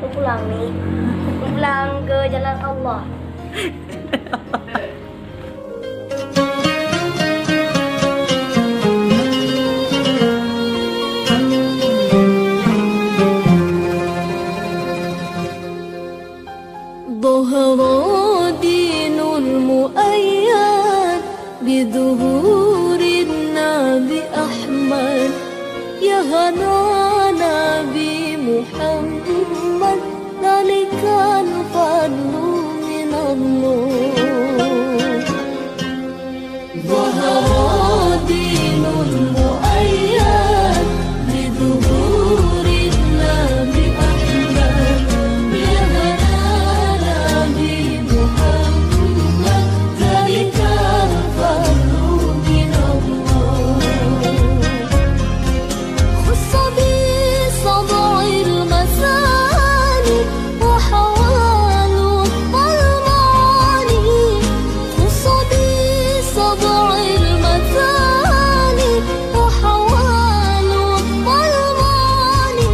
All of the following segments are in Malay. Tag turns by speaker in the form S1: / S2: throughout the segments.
S1: Mau pulang nih. Mau pulang ke jalan Allah.
S2: ظهر دين المؤيد بظهور النبي أحمد يا هنا نبي محمد ذلك الفضل من الله ظهر دين المؤيد بظهور النبي أحمد يا هنا نبي محمد ذلك الفضل من الله خص بصدع المثاني وحوال المعاني خص بصدع المثاني وحوال المعاني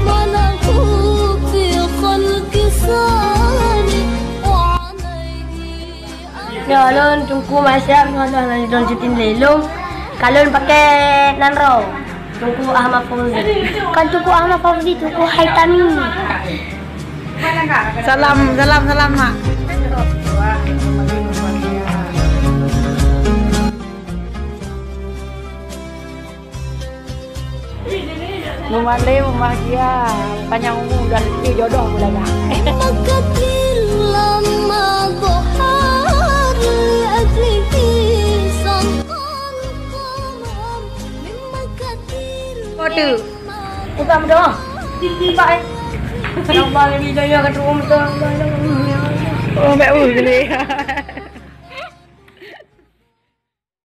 S2: ملكوت في خلق ثاني وعليه
S1: Kalon tungku masyam kalau lanjutin lelong. Kalon pakai nanro. Tungku Ahmad Fauzi. Kan tungku Ahmad Fauzi tungku Haitami.
S3: Salam mak. Memandai bahagia, panjang umur dan jodoh mulanya.
S2: مكتل لما ظهر لأجلك سنقى القمر من مكتل
S1: Waduh. Buka berdoa. Pak. Yang paling hidayah ke rumah.
S3: Oh, mbak gini.